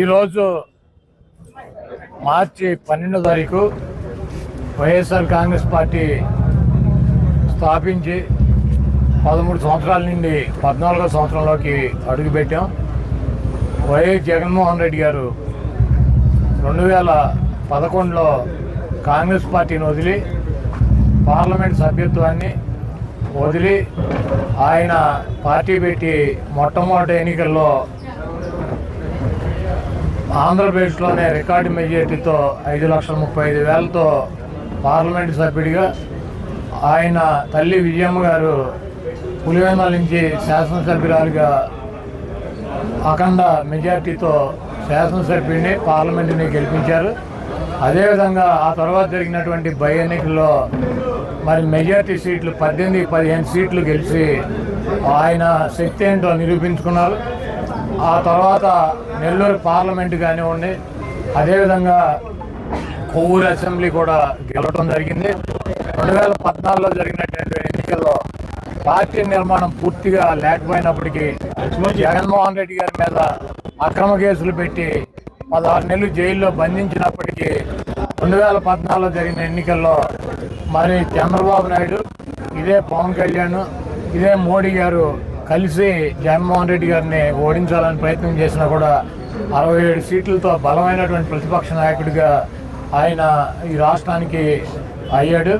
ఈరోజు మార్చి 12వ తారీఖు వైఎస్ఆర్ కాంగ్రెస్ పార్టీ స్థాపించి 13 సంవత్సరాల నుండి 14వ సంవత్సరంలోకి అడుగుపెట్టాం. వైఎస్ జగన్మోహన్ రెడ్డి గారు 2011లో కాంగ్రెస్ పార్టీని వదిలి పార్లమెంట్ సభ్యత్వాన్ని వదిలి ఆయన పార్టీ పెట్టి మొట్టమొదటి ఎన్నికల్లో ఆంధ్రప్రదేశ్లోనే రికార్డు మెజార్టీతో 5,35,000తో పార్లమెంటు సభ్యుడిగా, ఆయన తల్లి విజయమ్మ గారు పులివెందుల నుంచి శాసనసభ్యురాలుగా అఖండ మెజార్టీతో శాసనసభ్యుడిని పార్లమెంటుని గెలిపించారు. అదేవిధంగా ఆ తర్వాత జరిగినటువంటి బై ఎన్నికల్లో మరి మెజార్టీ సీట్లు 18-15 సీట్లు గెలిచి ఆయన శక్తి ఏంటో నిరూపించుకున్నారు. ఆ తర్వాత నెల్లూరు పార్లమెంటు కానివ్వండి, అదేవిధంగా కొవ్వూరు అసెంబ్లీ కూడా గెలవడం జరిగింది. 2014లో జరిగినటువంటి ఎన్నికల్లో పార్టీ నిర్మాణం పూర్తిగా లేకపోయినప్పటికీ జగన్మోహన్ రెడ్డి గారి మీద అక్రమ కేసులు పెట్టి 16 నెలలు జైల్లో బంధించినప్పటికీ 2014లో జరిగిన ఎన్నికల్లో మరి చంద్రబాబు నాయుడు, ఇదే పవన్ కళ్యాణ్, ఇదే మోడీ గారు కలిసి జగన్మోహన్ రెడ్డి గారిని ఓడించాలని ప్రయత్నం చేసినా కూడా 67 సీట్లతో బలమైనటువంటి ప్రతిపక్ష నాయకుడిగా ఆయన ఈ రాష్ట్రానికి అయ్యాడు.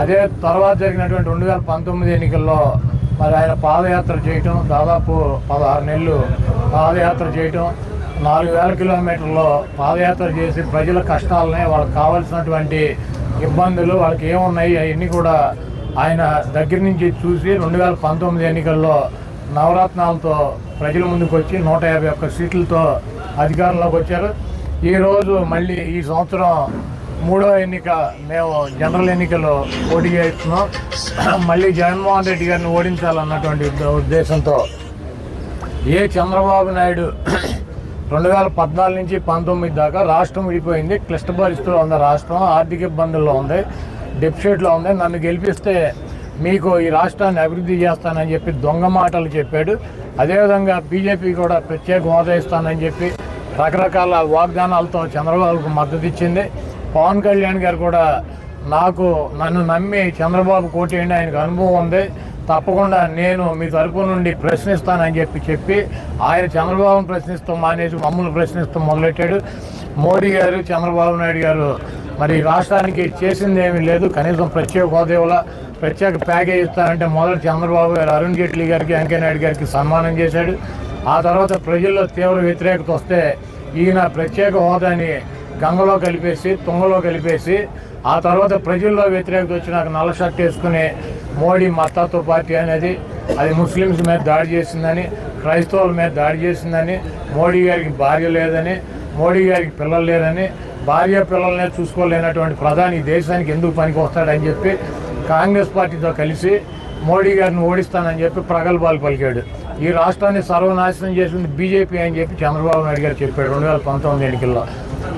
అదే తర్వాత జరిగినటువంటి 2019 ఎన్నికల్లో మరి ఆయన పాదయాత్ర చేయటం, దాదాపు 16 నెలలు పాదయాత్ర చేయటం, 4,000 కిలోమీటర్లో పాదయాత్ర చేసి ప్రజల కష్టాలని, వాళ్ళకి కావాల్సినటువంటి ఇబ్బందులు, వాళ్ళకి ఏమున్నాయి అవన్నీ కూడా ఆయన దగ్గర నుంచి చూసి 2019 ఎన్నికల్లో నవరత్నాలతో ప్రజల ముందుకు వచ్చి 151 సీట్లతో అధికారంలోకి వచ్చారు. ఈరోజు మళ్ళీ ఈ సంవత్సరం 3వ ఎన్నిక మేము జనరల్ ఎన్నికల్లో పోటీ చేస్తున్నాం. మళ్ళీ జగన్మోహన్ రెడ్డి గారిని ఓడించాలన్నటువంటి ఉద్దేశంతో చంద్రబాబు నాయుడు 2014 నుంచి 19 దాకా రాష్ట్రం విడిపోయింది, క్లిష్ట పరిస్థితుల్లో ఉంది, రాష్ట్రం ఆర్థిక ఇబ్బందుల్లో ఉంది, డెఫిసిట్లో ఉంది. నన్ను గెలిపిస్తే మీకు ఈ రాష్ట్రాన్ని అభివృద్ధి చేస్తానని చెప్పి దొంగ మాటలు చెప్పాడు. అదేవిధంగా బీజేపీ కూడా ప్రత్యేక హోదా ఇస్తానని చెప్పి రకరకాల వాగ్దానాలతో చంద్రబాబుకు మద్దతు ఇచ్చింది. పవన్ కళ్యాణ్ గారు కూడా నన్ను నమ్మి చంద్రబాబు కోటేయండి, ఆయనకు అనుభవం ఉంది, తప్పకుండా నేను మీ తరపు నుండి ప్రశ్నిస్తానని చెప్పి ఆయన చంద్రబాబును ప్రశ్నిస్తూ మానేసి మమ్మల్ని ప్రశ్నిస్తూ మొదలెట్టాడు. మోడీ గారు, చంద్రబాబు నాయుడు గారు మరి రాష్ట్రానికి చేసింది ఏమీ లేదు, కనీసం ప్రత్యేక హోదా, ప్రత్యేక ప్యాకేజ్ ఇస్తారంటే మొదట చంద్రబాబు గారు అరుణ్ జైట్లీ గారికి, వెంకయ్యనాయుడు గారికి సన్మానం చేశాడు. ఆ తర్వాత ప్రజల్లో తీవ్ర వ్యతిరేకత వస్తే ఈయన ప్రత్యేక హోదాని గంగలో కలిపేసి, తుంగలో కలిపేసి, ఆ తర్వాత ప్రజల్లో వ్యతిరేకత వచ్చి నాకు నల్ల షర్ట్ వేసుకుని మోడీ మతాతో పార్టీ అనేది అది ముస్లిమ్స్ మీద దాడి చేసిందని, క్రైస్తవుల మీద దాడి చేసిందని, మోడీ గారికి భార్య లేదని, మోడీ గారికి పిల్లలు లేదని, భార్య పిల్లలనే చూసుకోలేనటువంటి ప్రధాని దేశానికి ఎందుకు పనికి వస్తాడని చెప్పి కాంగ్రెస్ పార్టీతో కలిసి మోడీ గారిని ఓడిస్తానని చెప్పి ప్రగల్భాలు పలికాడు. ఈ రాష్ట్రాన్ని సర్వనాశనం చేసింది బీజేపీ అని చెప్పి చంద్రబాబు నాయుడు గారు చెప్పాడు 2019 ఎన్నికల్లో.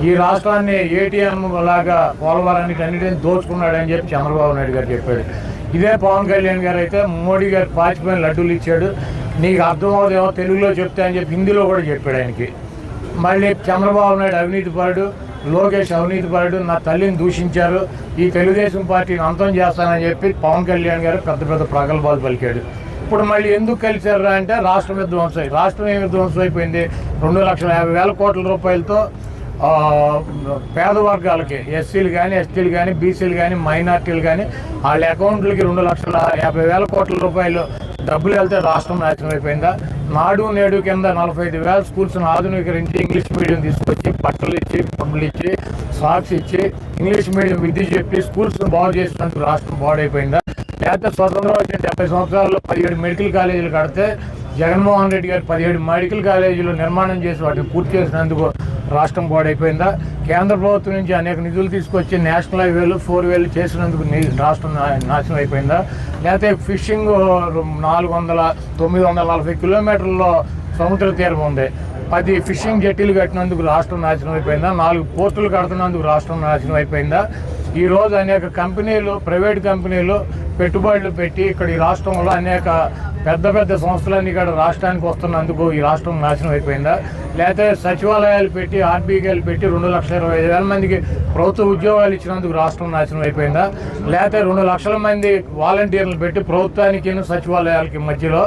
ఈ రాష్ట్రాన్ని ఏటీఎం లాగా పోలవరాన్నిటిని దోచుకున్నాడని చెప్పి చంద్రబాబు నాయుడు గారు చెప్పాడు. ఇదే పవన్ కళ్యాణ్ గారు అయితే మోడీ గారు పాచిపోయిన లడ్డూలు ఇచ్చాడు, నీకు అర్థమవుదేమో తెలుగులో చెప్తే అని చెప్పి హిందీలో కూడా చెప్పాడు ఆయనకి. మళ్ళీ చంద్రబాబు నాయుడు అవినీతిపరుడు, లోకేష్ అవినీతిపరుడు, నా తల్లిని దూషించారు, ఈ తెలుగుదేశం పార్టీని అంతం చేస్తానని చెప్పి పవన్ కళ్యాణ్ గారు పెద్ద పెద్ద ప్రగల్భాలు పలికాడు. ఇప్పుడు మళ్ళీ ఎందుకు కలిసారా అంటే రాష్ట్రం విధ్వంసం. రాష్ట్రం ఏమి విధ్వంసం అయిపోయింది? 2,50,000 కోట్ల రూపాయలతో పేద వర్గాలకి, ఎస్సీలు కానీ, ఎస్టీలు కానీ, బీసీలు కానీ, మైనార్టీలు కానీ వాళ్ళ అకౌంట్లకి 2,50,000 కోట్ల రూపాయలు డబ్బులు వెళ్తే రాష్ట్రం నాశనం అయిపోయిందా? నాడు నేడు కింద 45,000 స్కూల్స్ను ఆధునీకరించి ఇంగ్లీష్ మీడియం తీసుకొచ్చి బట్టలు ఇచ్చి, పండ్లు ఇచ్చి, సాక్స్ ఇచ్చి, ఇంగ్లీష్ మీడియం విద్య చెప్పి స్కూల్స్ను బాగు చేసినందుకు రాష్ట్రం బాగుపడిపోయిందా? లేకపోతే స్వతంత్రం వచ్చిన 70 సంవత్సరాల్లో 17 మెడికల్ కాలేజీలు కడితే జగన్మోహన్ రెడ్డి గారు 17 మెడికల్ కాలేజీలు నిర్మాణం చేసి వాటిని పూర్తి చేసినందుకు రాష్ట్రం పాడైపోయిందా? కేంద్ర ప్రభుత్వం నుంచి అనేక నిధులు తీసుకొచ్చి నేషనల్ హైవేలు, 4 వేలు చేసినందుకు రాష్ట్రం నాశనం అయిపోయిందా? లేకపోతే ఫిషింగ్ 940 కిలోమీటర్లలో సముద్ర తీరం ఉంది, 10 ఫిషింగ్ జెట్టీలు కట్టినందుకు రాష్ట్రం నాశనం అయిపోయిందా? 4 పోర్టులు కడుతున్నందుకు రాష్ట్రం నాశనం అయిపోయిందా? ఈరోజు అనేక కంపెనీలు, ప్రైవేట్ కంపెనీలు పెట్టుబడులు పెట్టి ఇక్కడ ఈ రాష్ట్రంలో అనేక పెద్ద పెద్ద సంస్థలన్నీ ఇక్కడ రాష్ట్రానికి వస్తున్నందుకు ఈ రాష్ట్రం నాశనం అయిపోయిందా? లేకపోతే సచివాలయాలు పెట్టి, ఆర్బీకేలు పెట్టి 2,25,000 మందికి ప్రభుత్వ ఉద్యోగాలు ఇచ్చినందుకు రాష్ట్రం నాశనం అయిపోయిందా? లేకపోతే 2 లక్షల మంది వాలంటీర్లు పెట్టి ప్రభుత్వానికి, సచివాలయాలకి మధ్యలో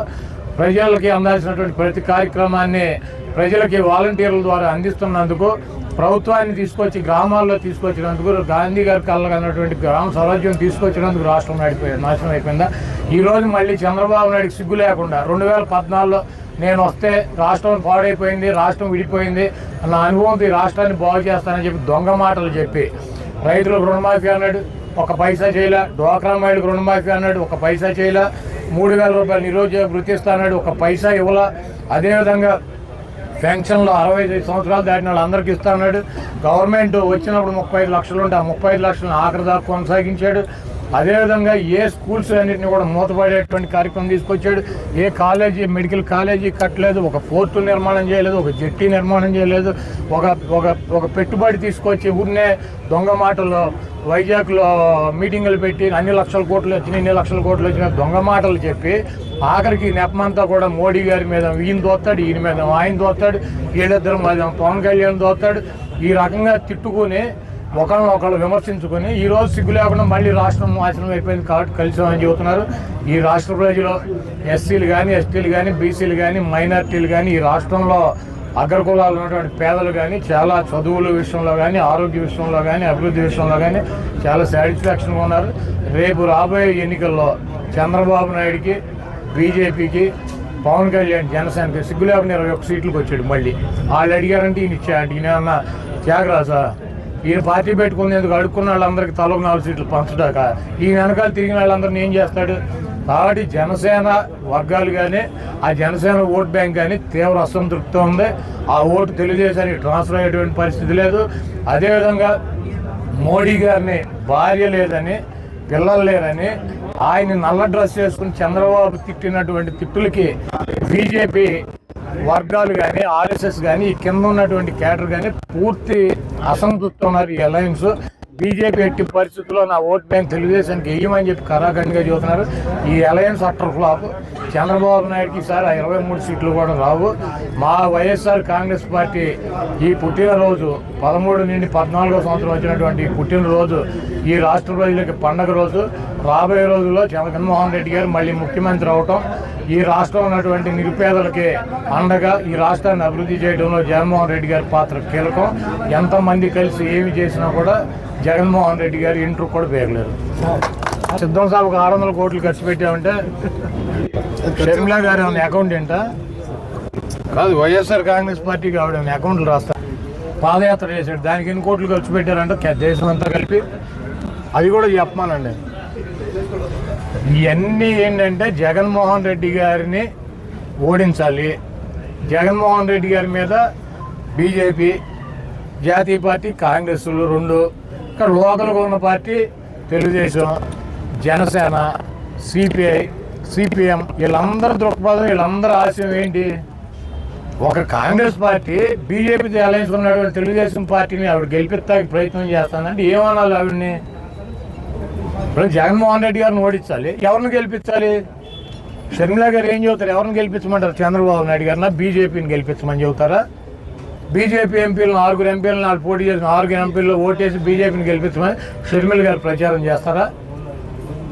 ప్రజలకి అందాల్సినటువంటి ప్రతి కార్యక్రమాన్ని ప్రజలకి వాలంటీర్ల ద్వారా అందిస్తున్నందుకు, ప్రభుత్వాన్ని తీసుకొచ్చి గ్రామాల్లో తీసుకొచ్చినందుకు, గాంధీ గారి కళ్ళకు అన్నటువంటి గ్రామ స్వరాజ్యం తీసుకొచ్చినందుకు రాష్ట్రం నాశనం అయిపోయిందా? ఈరోజు మళ్ళీ చంద్రబాబు నాయుడికి సిగ్గు లేకుండా 2014లో నేను వస్తే రాష్ట్రం పాడైపోయింది, రాష్ట్రం విడిపోయింది, నా అనుభవంతో ఈ రాష్ట్రాన్ని బాగు చేస్తానని చెప్పి దొంగ మాటలు చెప్పి రైతులకు రుణమాఫీ అన్నాడు, 1 పైసా చేయలే. డ్వాక్రా మహిళలకు రుణమాఫీ అన్నాడు, 1 పైసా చేయలే. 3,000 రూపాయలు నిరుద్యోగ వృత్తి ఇస్తాడు, 1 పైసా ఇవ్వలా. అదేవిధంగా పెన్షన్లు 65 సంవత్సరాలు దాటిన వాళ్ళందరికీ ఇస్తాడు. గవర్నమెంట్ వచ్చినప్పుడు 35 లక్షలు ఉంటే ఆ 35 లక్షలను ఆఖరి దాకా కొనసాగించాడు. అదేవిధంగా ఏ స్కూల్స్ అన్నింటినీ కూడా మూతపడేటువంటి కార్యక్రమం తీసుకొచ్చాడు. ఏ కాలేజీ, మెడికల్ కాలేజీ కట్టలేదు, 1 పోర్టు నిర్మాణం చేయలేదు, 1 జెట్టి నిర్మాణం చేయలేదు, ఒక పెట్టుబడి తీసుకొచ్చి ఊరినే దొంగ మాటలు వైజాగ్లో మీటింగులు పెట్టి అన్ని లక్షల కోట్లు వచ్చినాయి, ఇన్ని లక్షల కోట్లు వచ్చినాయి దొంగ మాటలు చెప్పి ఆఖరికి నెపమంతా కూడా మోడీ గారి మీద ఈయన దోస్తాడు, ఈయన మీద ఆయన దోస్తాడు, వీళ్ళిద్దరు మీద పవన్ కళ్యాణ్ దోస్తాడు. ఈ రకంగా తిట్టుకుని ఒకళ్ళు విమర్శించుకొని ఈరోజు సిగ్గు లేకుండా మళ్ళీ రాష్ట్రం నాశనం అయిపోయింది కాబట్టి కలిసామని చెబుతున్నారు. ఈ రాష్ట్ర ప్రజలు ఎస్సీలు కానీ, ఎస్టీలు కానీ, బీసీలు కానీ, మైనార్టీలు కానీ, ఈ రాష్ట్రంలో అగ్రకులాలు ఉన్నటువంటి పేదలు కానీ చాలా చదువుల విషయంలో కానీ, ఆరోగ్య విషయంలో కానీ, అభివృద్ధి విషయంలో కానీ చాలా సాటిస్ఫాక్షన్గా ఉన్నారు. రేపు రాబోయే ఎన్నికల్లో చంద్రబాబు నాయుడికి, బీజేపీకి, పవన్ కళ్యాణ్ జనసేనకి సిగ్గు లేకుండా 21 సీట్లకు వచ్చాడు. మళ్ళీ వాళ్ళు అడిగారంటే ఈయన ఇచ్చాడు. ఈయన ఏమన్నా త్యాగరాజా? ఈయన పార్టీ పెట్టుకునేందుకు అడుక్కున్న వాళ్ళందరికీ తలకు 4 సీట్లు పంచడాక ఈయన వెనకాల తిరిగిన వాళ్ళందరినీ ఏం చేస్తాడు? కాబట్టి జనసేన వర్గాలు కానీ, ఆ జనసేన ఓట్ బ్యాంక్ కానీ తీవ్ర అసంతృప్తి ఉంది. ఆ ఓటు తెలుగుదేశానికి ట్రాన్స్ఫర్ అయ్యేటువంటి పరిస్థితి లేదు. అదేవిధంగా మోడీ గారిని భార్య లేదని, పిల్లలు లేరని, ఆయన నల్ల డ్రెస్ చేసుకుని చంద్రబాబు తిట్టినటువంటి తిట్టులకి బీజేపీ వర్గాలు కానీ, ఆర్ఎస్ఎస్ కానీ, ఈ కింద ఉన్నటువంటి క్యాడర్ కానీ పూర్తి అసంతృప్తి ఉన్నారు. ఈ అలయన్స్ బీజేపీ ఎట్టి పరిస్థితుల్లో నా ఓట్ బ్యాంక్ తెలుగుదేశానికి వేయమని చెప్పి కరాఖండిగా చెబుతున్నారు. ఈ అలయన్స్ అట్టర్ ఫ్లాప్. చంద్రబాబు నాయుడుకి ఈసారి 23 సీట్లు కూడా రావు. మా వైఎస్ఆర్ కాంగ్రెస్ పార్టీ ఈ పుట్టినరోజు 13 నుండి 14వ సంవత్సరం వచ్చినటువంటి పుట్టినరోజు ఈ రాష్ట్ర ప్రజలకి పండగ రోజు. రాబోయే రోజుల్లో జగన్మోహన్ రెడ్డి గారు మళ్ళీ ముఖ్యమంత్రి అవటం, ఈ రాష్ట్రం ఉన్నటువంటి నిరుపేదలకి అండగా ఈ రాష్ట్రాన్ని అభివృద్ధి చేయడంలో జగన్మోహన్ రెడ్డి గారి పాత్ర కీలకం. ఎంతమంది కలిసి ఏమి చేసినా కూడా జగన్మోహన్ రెడ్డి గారు ఇంటర్ కూడా పేర్లేరు. సిద్ధం సభకు 600 కోట్లు ఖర్చు పెట్టామంటే షర్మిలా గారు ఏమైనా అకౌంటెంటా? కాదు, వైఎస్ఆర్ కాంగ్రెస్ పార్టీకి ఆవిడ అకౌంట్లు రాస్తారు. పాదయాత్ర చేశాడు, దానికి ఎన్ని కోట్లు ఖర్చు పెట్టారంటే దేశం అంతా కలిపి. అది కూడా చెప్పమానండి. ఇవన్నీ ఏంటంటే జగన్మోహన్ రెడ్డి గారిని ఓడించాలి. జగన్మోహన్ రెడ్డి గారి మీద బీజేపీ, జాతీయ పార్టీ, కాంగ్రెస్లు 2, ఇక్కడ లోకల్గా ఉన్న party Telugu Desam, Janasena, CPI, CPM, వీళ్ళందరూ దృక్పథం, వీళ్ళందరూ ఆశయం ఏంటి? ఒక కాంగ్రెస్ పార్టీ బీజేపీతో అలయన్స్ ఉన్నటువంటి తెలుగుదేశం పార్టీని ఆవిడ గెలిపిస్తానికి ప్రయత్నం చేస్తానంటే ఏమనాలి ఆవిడని? ఇప్పుడు జగన్మోహన్ రెడ్డి గారిని ఓడించాలి, ఎవరిని గెలిపించాలి? షర్మిలా గారు ఏం చెబుతారు? ఎవరిని గెలిపించమంటారు? చంద్రబాబు నాయుడు గారిన బీజేపీని గెలిపించమని చెబుతారా? బీజేపీ ఎంపీలు 4 ఎంపీలు 4 పోటీ చేసిన 6 ఎంపీల్లో ఓటేసి బీజేపీని గెలిపించమని షర్మిల గారు ప్రచారం చేస్తారా?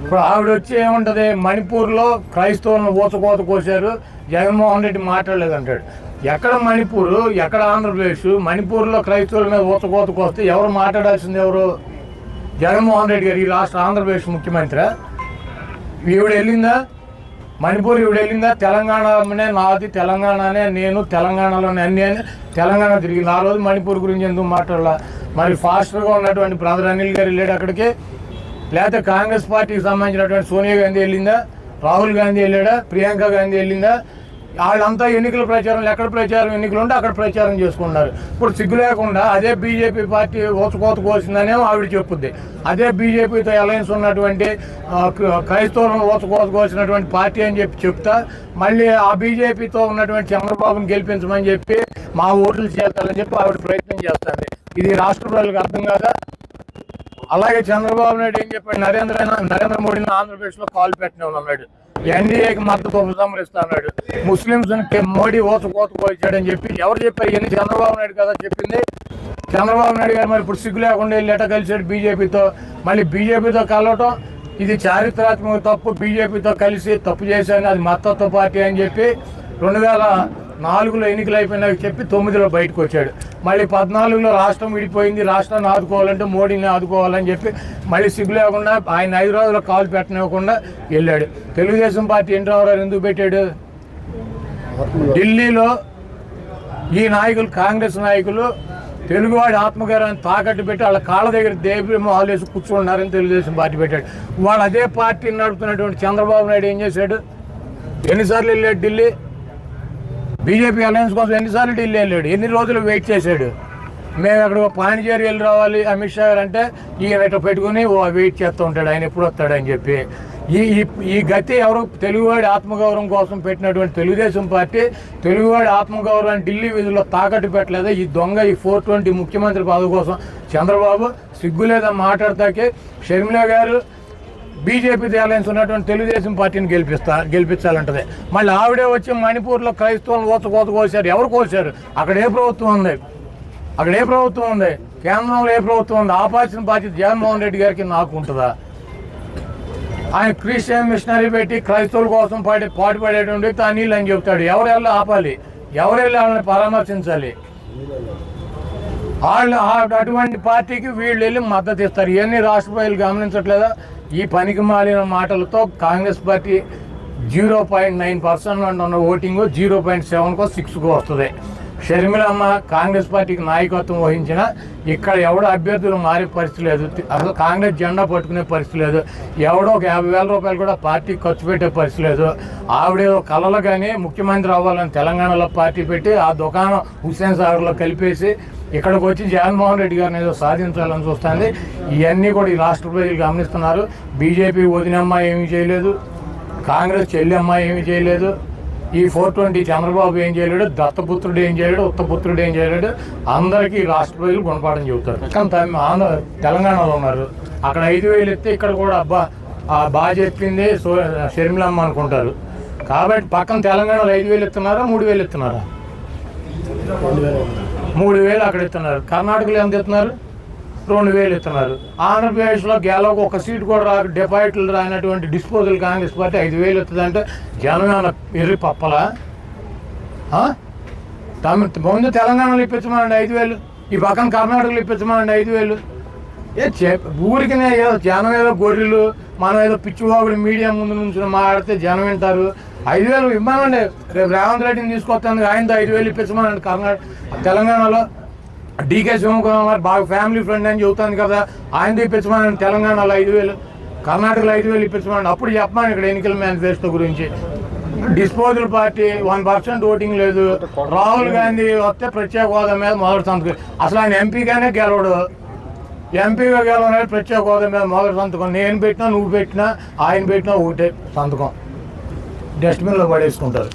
ఇప్పుడు ఆవిడ వచ్చి ఏముంటుంది? మణిపూర్లో క్రైస్తవులను ఊచకోత కోసారు, జగన్మోహన్ రెడ్డి మాట్లాడలేదంటాడు. ఎక్కడ మణిపూర్, ఎక్కడ ఆంధ్రప్రదేశ్? మణిపూర్లో క్రైస్తవుల మీద ఊచకోత కోస్తే ఎవరు మాట్లాడాల్సింది? ఎవరు? జగన్మోహన్ రెడ్డి గారు ఈ రాష్ట్ర ఆంధ్రప్రదేశ్ ముఖ్యమంత్రి. ఈవిడ వెళ్ళిందా మణిపూర్? ఈవిడ వెళ్ళిందా? తెలంగాణనే నాది, తెలంగాణనే నేను, తెలంగాణలోనే అన్నీ అని తెలంగాణ తిరిగింది. ఆ రోజు మణిపూర్ గురించి ఎందుకు మాట్లాడాల? మరి ఫాస్టర్గా ఉన్నటువంటి బ్రదర్ అనిల్ గారు వెళ్ళాడు అక్కడికి. లేకపోతే కాంగ్రెస్ పార్టీకి సంబంధించినటువంటి సోనియా గాంధీ వెళ్ళిందా? రాహుల్ గాంధీ వెళ్ళాడా? ప్రియాంక గాంధీ వెళ్ళిందా? వాళ్ళంతా ఎన్నికల ప్రచారం, ఎక్కడ ప్రచారం ఎన్నికలు ఉంటే అక్కడ ప్రచారం చేసుకున్నారు. ఇప్పుడు సిగ్గు లేకుండా అదే బీజేపీ పార్టీ ఓచుకోత కోసిందనేమో ఆవిడ చెప్పుద్ది. అదే బీజేపీతో అలయన్స్ ఉన్నటువంటి క్రైస్తవులను ఓచుకోత కోసినటువంటి పార్టీ అని చెప్పి చెప్తా మళ్ళీ ఆ బీజేపీతో ఉన్నటువంటి చంద్రబాబుని గెలిపించమని చెప్పి మా ఓట్లు చేస్తారని చెప్పి ఆవిడ ప్రయత్నం చేస్తుంది. ఇది రాష్ట్ర ప్రజలకు అర్థం కాదా? అలాగే చంద్రబాబు నాయుడు ఏం చెప్పాడు, నరేంద్ర మోడీని ఆంధ్రప్రదేశ్లో కాల్ పెట్టినాడు, ఎన్డీఏకి మద్దతు ఉపసంహరిస్తున్నాడు, ముస్లింస్ మోడీ కోతకోసాడని చెప్పి ఎవరు చెప్పారు? ఇవన్నీ చంద్రబాబు నాయుడు కదా చెప్పింది. చంద్రబాబు నాయుడు గారు మరి ఇప్పుడు సిగ్గు లేకుండా వెళ్ళి ఎట కలిసాడు బీజేపీతో. మళ్ళీ బీజేపీతో కలవటం ఇది చారిత్రాత్మక తప్పు. బీజేపీతో కలిసి తప్పు చేశాను, అది మద్దతు పార్టీ అని చెప్పి 2004లో ఎన్నికలు అయిపోయినాక చెప్పి 9లో బయటకు వచ్చాడు. మళ్ళీ 14లో రాష్ట్రం విడిపోయింది, రాష్ట్రాన్ని ఆదుకోవాలంటే మోడీని ఆదుకోవాలని చెప్పి మళ్ళీ సిగ్గు లేకుండా ఆయన 5 రోజుల కాల్ పెట్టనివ్వకుండా వెళ్ళాడు. తెలుగుదేశం పార్టీ ఎన్టీ రామారావు ఎందుకు పెట్టాడు? ఢిల్లీలో ఈ నాయకులు, కాంగ్రెస్ నాయకులు తెలుగువాడి ఆత్మగౌరవాన్ని తాకట్టు పెట్టి వాళ్ళ కాళ్ళ దగ్గర దేబ్రేమో ఆలేసి కూర్చున్నారని తెలుగుదేశం పార్టీ పెట్టాడు. వాళ్ళు అదే పార్టీని నడుపుతున్నటువంటి చంద్రబాబు నాయుడు ఏం చేశాడు? ఎన్నిసార్లు వెళ్ళాడు ఢిల్లీ? బీజేపీ అలయన్స్ కోసం ఎన్నిసార్లు ఢిల్లీ వెళ్ళాడు? ఎన్ని రోజులు వెయిట్ చేశాడు? మేము అక్కడ పాండిచేరి వెళ్ళి రావాలి అమిత్ షా గారు అంటే ఈయన ఇట్లా పెట్టుకుని వెయిట్ చేస్తూ ఉంటాడు, ఆయన ఎప్పుడు వస్తాడని చెప్పి. ఈ గతి ఎవరు? తెలుగువాడి ఆత్మగౌరవం కోసం పెట్టినటువంటి తెలుగుదేశం పార్టీ తెలుగువాడి ఆత్మగౌరవాన్ని ఢిల్లీ వీధుల్లో తాకట్టు పెట్టలేదా? ఈ దొంగ ఈ 420 ముఖ్యమంత్రి పదవి కోసం చంద్రబాబు సిగ్గు లేదా మాట్లాడతాకే. షర్మిల గారు బీజేపీ అలయన్స్ ఉన్నటువంటి తెలుగుదేశం పార్టీని గెలిపించాలంటది. మళ్ళీ ఆవిడే వచ్చి మణిపూర్లో క్రైస్తవులను కోత కోసారు. ఎవరు కోసారు? అక్కడ ఏ ప్రభుత్వం ఉంది? కేంద్రంలో ఏ ప్రభుత్వం ఉంది? ఆపాల్సిన బాధ్యత జగన్మోహన్ రెడ్డి గారికి నాకు ఉంటుందా? ఆయన క్రిస్టియన్ మిషనరీ పెట్టి క్రైస్తవుల కోసం పాటుపడేటువంటి వ్యక్తి అనిల్ అని చెప్తాడు. ఎవరెళ్ళి ఆపాలి? ఎవరెళ్ళి వాళ్ళని పరామర్శించాలి? వాళ్ళు అటువంటి పార్టీకి వీళ్ళు వెళ్ళి మద్దతు ఇస్తారు. ఇవన్నీ రాష్ట్ర ప్రజలు గమనించట్లేదా? ఈ పనికి మాలిన మాటలతో కాంగ్రెస్ పార్టీ 0.9% ఉన్న ఓటింగ్ 0.7కో 6కో వస్తుంది. షర్మిలమ్మ కాంగ్రెస్ పార్టీకి నాయకత్వం వహించిన ఇక్కడ ఎవడో అభ్యర్థులు మారే పరిస్థితి లేదు. అసలు కాంగ్రెస్ జెండా పట్టుకునే పరిస్థితి లేదు. ఎవడో ఒక 50,000 రూపాయలు కూడా పార్టీకి ఖర్చు పెట్టే పరిస్థితి లేదు. ఆవిడేదో కళలు కానీ ముఖ్యమంత్రి అవ్వాలని తెలంగాణలో పార్టీ పెట్టి ఆ దుకాణం హుస్సేన్ సాగర్లో కలిపేసి ఇక్కడికి వచ్చి జగన్మోహన్ రెడ్డి గారిని ఏదో సాధించాలని చూస్తుంది. ఇవన్నీ కూడా ఈ రాష్ట్ర ప్రజలు గమనిస్తున్నారు. బీజేపీ వదినమ్మ ఏమీ చేయలేదు, కాంగ్రెస్ చెల్లెమ్మ ఏమీ చేయలేదు, ఈ 420 చంద్రబాబు ఏం చేయలేడు, దత్తపుత్రుడు ఏం చేయలేడు, ఉత్తపుత్రుడు ఏం చేయలేడు. అందరికీ రాష్ట్ర ప్రజలు గుణపాఠం చెబుతారు. కానీ తెలంగాణలో ఉన్నారు, అక్కడ 5,000 ఎత్తే ఇక్కడ కూడా అబ్బా బాగా చెప్పింది షర్మిలమ్మ అనుకుంటారు. కాబట్టి పక్కన తెలంగాణలో 5,000 ఇస్తున్నారా, 3,000 ఇస్తున్నారా? 3,000 అక్కడ ఇస్తున్నారు. కర్ణాటకలో ఎంత ఇస్తున్నారు? 2,000 ఇస్తున్నారు. ఆంధ్రప్రదేశ్లో గెలవకు ఒక సీటు కూడా డిపాజిట్లు రానటువంటి డిస్పోజల్ కాంగ్రెస్ పార్టీ 5,000 ఇస్తుందంటే జనం ఏమైనా ఎర్రి పప్పలా? ముందు తెలంగాణలో ఇప్పించమనండి 5,000, ఈ పక్కన కర్ణాటకలో ఇప్పించమనండి 5,000. ఊరికి ఏదో జనం ఏదో గొర్రెలు, మనం ఏదో పిచ్చివాగుడు మీడియా ముందు నుంచి మాట్లాడితే జనం వింటారు. 5,000 ఇవ్వమనండి. రేపు రేవంత్ రెడ్డిని తీసుకొస్తాను, ఆయనతో 5,000 ఇప్పించమనండి. తెలంగాణలో డీకే శివకుమార్ బాగా ఫ్యామిలీ ఫ్రెండ్ అని చెబుతాను కదా, ఆయన ఇప్పించమని తెలంగాణలో 5,000, కర్ణాటకలో 5,000 ఇప్పించమని. అప్పుడు చెప్పమని ఇక్కడ ఎన్నికల మేనిఫెస్టో గురించి. డిస్పోజల్ పార్టీ 1% ఓటింగ్ లేదు. రాహుల్ గాంధీ వస్తే ప్రత్యేక హోదా మీద మొదటి సంతకం. అసలు ఆయన ఎంపీగానే గెలవడు. ఎంపీగా గెలవలేదు, ప్రత్యేక హోదా మీద మొదటి సంతకం. నేను పెట్టినా, నువ్వు పెట్టినా, ఆయన పెట్టినా ఒకటే సంతకం. డస్ట్బిన్లో పడేసుకుంటారు.